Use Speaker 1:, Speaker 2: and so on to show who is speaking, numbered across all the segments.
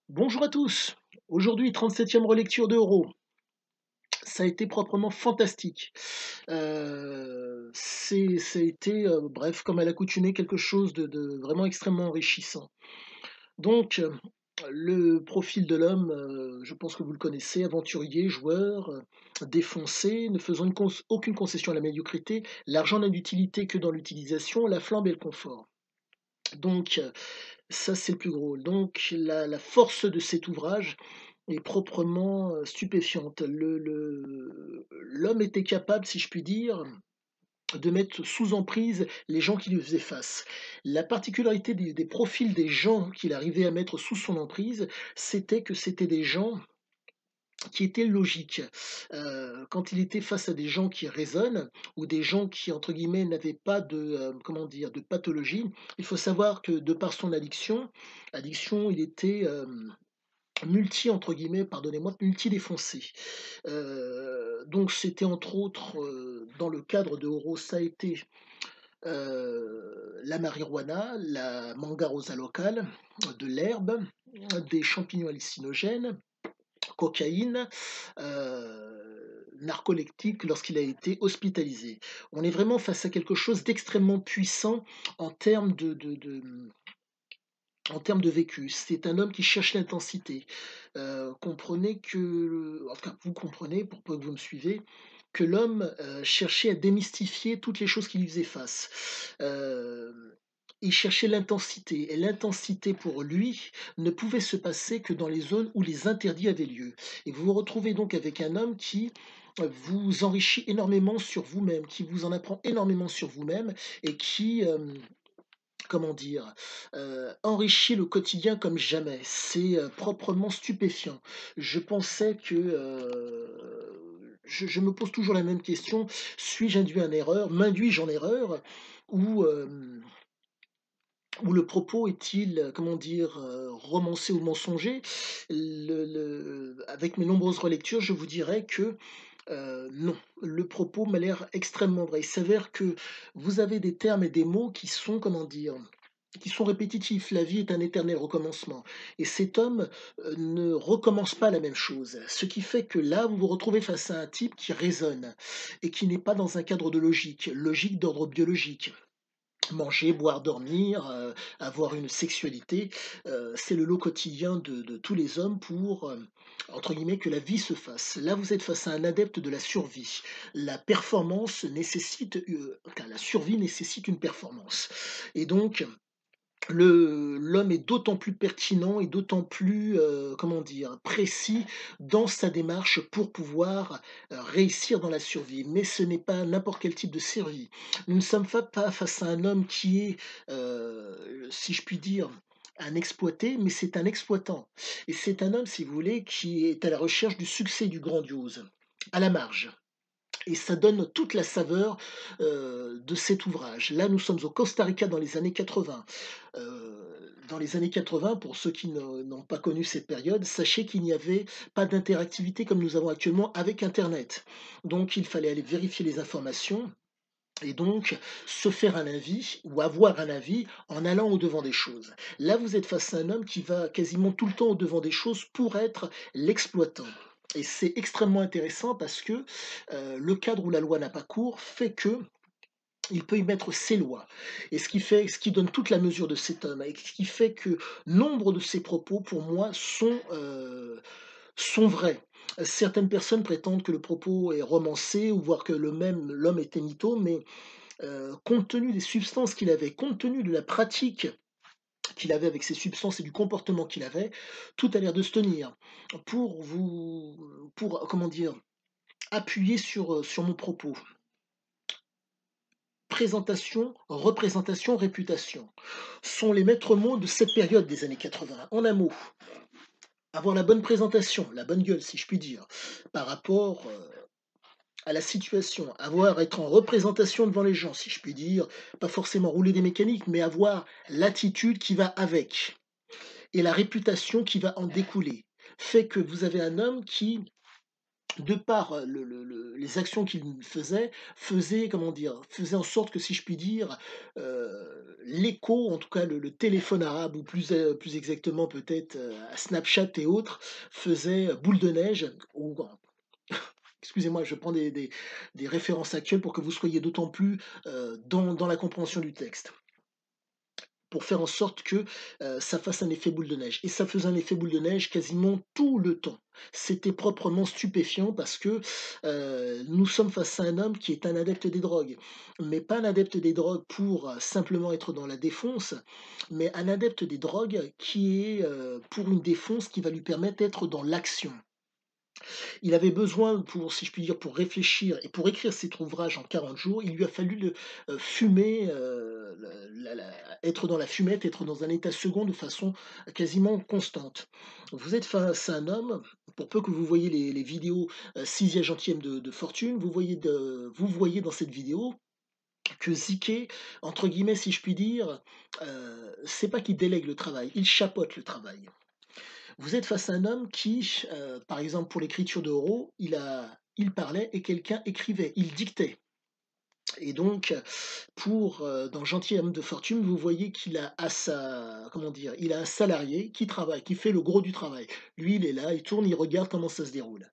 Speaker 1: Bonjour à tous. Aujourd'hui, 37e relecture de Euro. Ça a été proprement fantastique. Ça a été, bref, comme à l'accoutumée, quelque chose de vraiment extrêmement enrichissant. Donc, le profil de l'homme, je pense que vous le connaissez, aventurier, joueur, défoncé, ne faisant aucune concession à la médiocrité. L'argent n'a d'utilité que dans l'utilisation, la flambe et le confort. Donc, ça, c'est le plus gros. Donc la force de cet ouvrage est proprement, stupéfiante. L'homme était capable, si je puis dire, de mettre sous emprise les gens qui lui faisaient face. La particularité des profils des gens qu'il arrivait à mettre sous son emprise, c'était que c'était des gens qui étaient logiques. Quand il était face à des gens qui raisonnent ou des gens qui, entre guillemets, n'avaient pas de, comment dire? De pathologie, il faut savoir que de par son addiction, il était, multi entre guillemets, pardonnez-moi, multi-défoncé. Donc c'était entre autres, dans le cadre de Oro, ça a été, la marijuana, la mangarosa locale, de l'herbe, des champignons hallucinogènes, cocaïne, narcoleptique lorsqu'il a été hospitalisé. On est vraiment face à quelque chose d'extrêmement puissant en termes en termes de vécu. C'est un homme qui cherche l'intensité. Comprenez que, en tout cas, vous comprenez, pour peu que vous me suivez, que l'homme, cherchait à démystifier toutes les choses qui lui faisaient face. Il cherchait l'intensité et l'intensité pour lui ne pouvait se passer que dans les zones où les interdits avaient lieu et vous vous retrouvez donc avec un homme qui, vous enrichit énormément sur vous-même, qui vous en apprend énormément sur vous-même et qui, comment dire? Enrichit le quotidien comme jamais. C'est, proprement stupéfiant. Je pensais que, je me pose toujours la même question: «Suis-je induit en erreur? M'induis-je en erreur? Ou, ou le propos est-il, comment dire? Romancé ou mensonger?» Avec mes nombreuses relectures, je vous dirais que, non, le propos m'a l'air extrêmement vrai. Il s'avère que vous avez des termes et des mots qui sont, comment dire? Qui sont répétitifs. La vie est un éternel recommencement et cet homme, ne recommence pas la même chose. Ce qui fait que là, vous vous retrouvez face à un type qui raisonne et qui n'est pas dans un cadre de logique d'ordre biologique. Manger, boire, dormir, avoir une sexualité, c'est le lot quotidien de tous les hommes pour, entre guillemets, «que la vie se fasse». Là, vous êtes face à un adepte de la survie. La performance nécessite, enfin la survie nécessite une performance et donc l'homme est d'autant plus pertinent et d'autant plus, comment dire? Précis dans sa démarche pour pouvoir, réussir dans la survie. Mais ce n'est pas n'importe quel type de survie. Nous ne sommes pas face à un homme qui est, si je puis dire, un exploité, mais c'est un exploitant. Et c'est un homme, si vous voulez, qui est à la recherche du succès, du grandiose, à la marge. Et ça donne toute la saveur, de cet ouvrage. Là, nous sommes au Costa Rica dans les années 80. Dans les années 80, pour ceux qui n'ont pas connu cette période, sachez qu'il n'y avait pas d'interactivité comme nous avons actuellement avec internet. Donc il fallait aller vérifier les informations et donc se faire un avis ou avoir un avis en allant au-devant des choses. Là, vous êtes face à un homme qui va quasiment tout le temps au-devant des choses pour être l'exploitant. Et c'est extrêmement intéressant parce que, le cadre où la loi n'a pas cours fait qu'il peut y mettre ses lois et ce qui donne toute la mesure de cet homme et ce qui fait que nombre de ses propos pour moi sont vrais. Certaines personnes prétendent que le propos est romancé ou voire que l'homme était mytho, mais compte tenu des substances qu'il avait, compte tenu de la pratique qu'il avait avec ces substances et du comportement qu'il avait, tout a l'air de se tenir. Pour comment dire? Appuyer sur mon propos. Présentation, représentation, réputation sont les maîtres mots de cette période des années 80. En un mot, avoir la bonne présentation, la bonne gueule si je puis dire, par rapport, à la situation, être en représentation devant les gens, si je puis dire, pas forcément rouler des mécaniques, mais avoir l'attitude qui va avec et la réputation qui va en découler, fait que vous avez un homme qui de par, les actions qu'il faisait comment dire? Faisait en sorte que, si je puis dire, l'écho, en tout cas le téléphone arabe ou plus exactement peut-être, Snapchat et autres, faisait boule de neige ou excusez-moi, je prends des références actuelles pour que vous soyez d'autant plus, dans la compréhension du texte. Pour faire en sorte que, ça fasse un effet boule de neige et ça faisait un effet boule de neige quasiment tout le temps. C'était proprement stupéfiant parce que, nous sommes face à un homme qui est un adepte des drogues, mais pas un adepte des drogues pour, simplement être dans la défonce, mais un adepte des drogues qui est, pour une défonce qui va lui permettre d'être dans l'action. Il avait besoin pour, si je puis dire, pour réfléchir et pour écrire cet ouvrage en 40 jours, il lui a fallu fumer, être dans la fumette, être dans un état second de façon quasiment constante. Vous êtes face à un homme, pour peu que vous voyez les vidéos, 6e gentilshème de fortune, vous voyez dans cette vidéo que Ziké, entre guillemets, si je puis dire, c'est pas qu'il délègue le travail, il chapeaute le travail. Vous êtes face à un homme qui, par exemple pour l'écriture de Rau, il parlait et quelqu'un écrivait, il dictait et donc pour, dans Gentilhomme de fortune, vous voyez qu'il a à sa comment dire? Il a un salarié qui travaille, qui fait le gros du travail. Lui, il est là, il tourne, il regarde comment ça se déroule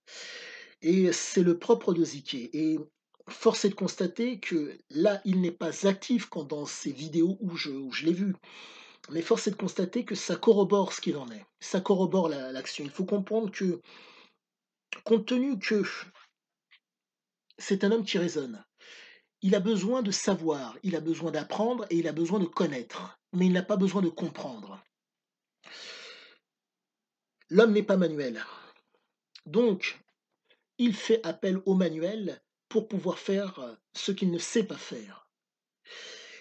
Speaker 1: et c'est le propre de Ziké et force est de constater que là, il n'est pas actif quand dans ces vidéos où je l'ai vu. Mais force est de constater que ça corrobore ce qu'il en est. Ça corrobore l'action. Il faut comprendre que, compte tenu que c'est un homme qui raisonne, il a besoin de savoir, il a besoin d'apprendre et il a besoin de connaître, mais il n'a pas besoin de comprendre. L'homme n'est pas manuel. Donc, il fait appel au manuel pour pouvoir faire ce qu'il ne sait pas faire.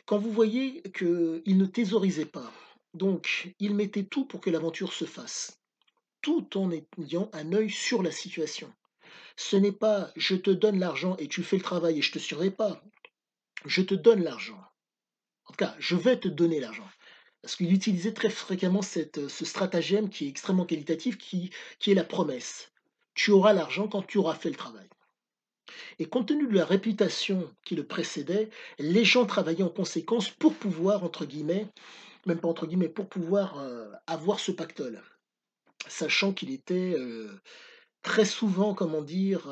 Speaker 1: Quand vous voyez qu'il ne thésaurisait pas, donc il mettait tout pour que l'aventure se fasse, tout en ayant un œil sur la situation. Ce n'est pas: «Je te donne l'argent et tu fais le travail et je te surveille pas». «Je te donne l'argent». En tout cas, je vais te donner l'argent. Parce qu'il utilisait très fréquemment ce stratagème qui est extrêmement qualitatif, qui est la promesse. Tu auras l'argent quand tu auras fait le travail. Et compte tenu de la réputation qui le précédait, les gens travaillaient en conséquence pour pouvoir, entre guillemets, même pas entre guillemets, pour pouvoir avoir ce pactole. Sachant qu'il était très souvent, comment dire?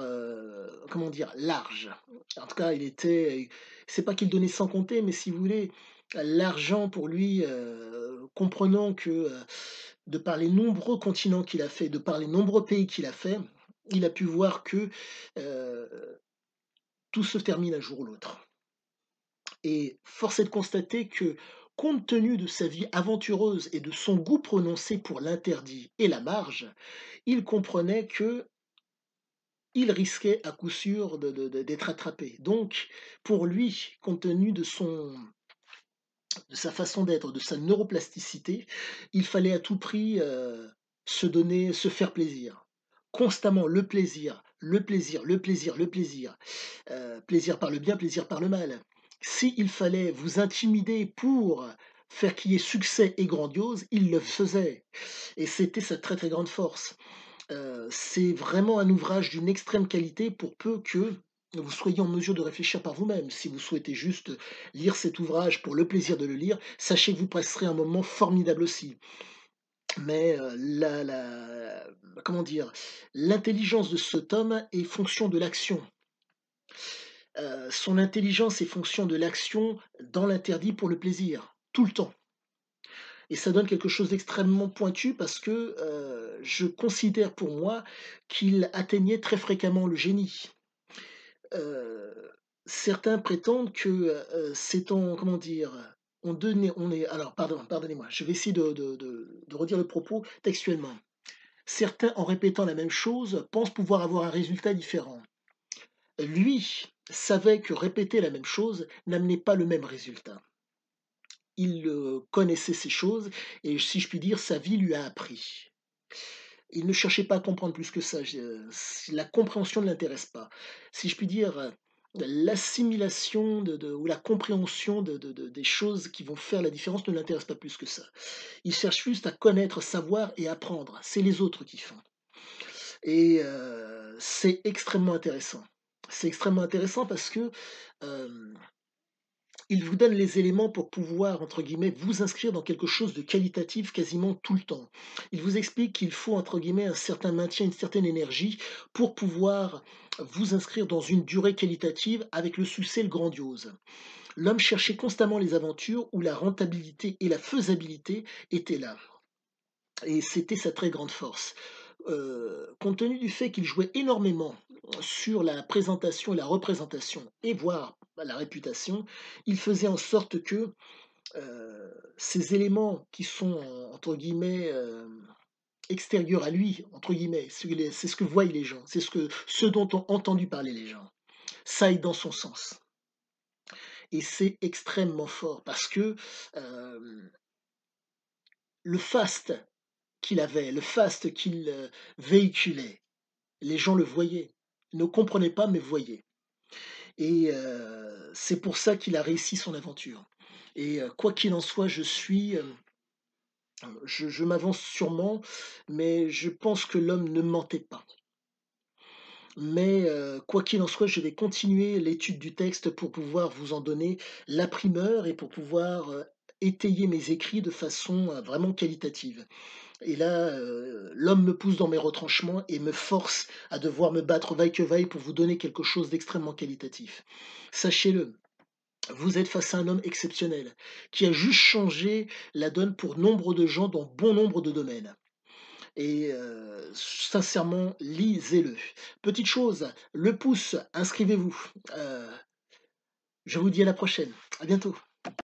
Speaker 1: Large. En tout cas, c'est pas qu'il donnait sans compter, mais si vous voulez, l'argent pour lui, comprenant que, de par les nombreux continents qu'il a fait, de par les nombreux pays qu'il a fait, il a pu voir que, heu, tout se termine un jour ou l'autre. Et force est de constater que, compte tenu de sa vie aventureuse et de son goût prononcé pour l'interdit et la marge, il comprenait que il risquait à coup sûr d'être attrapé. Donc, pour lui, compte tenu de sa façon d'être, de sa neuroplasticité, il fallait à tout prix, se donner, se faire plaisir. Constamment le plaisir, le plaisir, le plaisir, le plaisir. Plaisir par le bien, plaisir par le mal. S'il fallait vous intimider pour faire qu'il y ait succès et grandiose, il le faisait et c'était sa très, très grande force. C'est vraiment un ouvrage d'une extrême qualité pour peu que vous soyez en mesure de réfléchir par vous-même. Si vous souhaitez juste lire cet ouvrage pour le plaisir de le lire, sachez que vous passerez un moment formidable aussi. Mais, comment dire? L'intelligence de cet homme est fonction de l'action. Son intelligence est fonction de l'action dans l'interdit pour le plaisir, tout le temps. Et ça donne quelque chose d'extrêmement pointu parce que, je considère pour moi qu'il atteignait très fréquemment le génie. Heu, Certains prétendent que, c'est en comment dire? On est alors pardonnez-moi, je vais essayer de redire le propos textuellement. Certains, en répétant la même chose, pensent pouvoir avoir un résultat différent. Lui savait que répéter la même chose n'amenait pas le même résultat. Il, connaissait ces choses et si je puis dire, sa vie lui a appris. Il ne cherchait pas à comprendre plus que ça, la compréhension ne l'intéresse pas. Si je puis dire, l'assimilation ou la compréhension des choses qui vont faire la différence ne l'intéresse pas plus que ça. Il cherche juste à connaître, savoir et apprendre. C'est les autres qui font. et c'est extrêmement intéressant. C'est extrêmement intéressant parce que, hem, il vous donne les éléments pour pouvoir, entre guillemets, «vous inscrire dans quelque chose de qualitatif quasiment tout le temps». Il vous explique qu'il faut, entre guillemets, un certain maintien, une certaine énergie pour pouvoir vous inscrire dans une durée qualitative avec le succès, le grandiose. L'homme cherchait constamment les aventures où la rentabilité et la faisabilité étaient là. Et c'était sa très grande force. Compte tenu du fait qu'il jouait énormément sur la présentation et la représentation et voire, bah, la réputation, il faisait en sorte que, ces éléments qui sont, entre guillemets, «extérieurs à lui», entre guillemets, c'est ce que voient les gens, c'est ce dont ont entendu parler les gens, ça aille dans son sens et c'est extrêmement fort parce que, hem, le faste qu'il avait, le faste qu'il, véhiculait. Les gens le voyaient. Ils ne comprenaient pas, mais voyaient et c'est pour ça qu'il a réussi son aventure et quoi qu'il en soit, je m'avance sûrement, mais je pense que l'homme ne mentait pas. Mais quoi qu'il en soit, je vais continuer l'étude du texte pour pouvoir vous en donner la primeur et pour pouvoir, étayer mes écrits de façon, vraiment qualitative. Et là, l'homme me pousse dans mes retranchements et me force à devoir me battre vaille que vaille pour vous donner quelque chose d'extrêmement qualitatif. Sachez-le, vous êtes face à un homme exceptionnel, qui a juste changé la donne pour nombre de gens dans bon nombre de domaines et sincèrement, lisez-le. Petite chose, le pouce, inscrivez-vous. Je vous dis à la prochaine. À bientôt.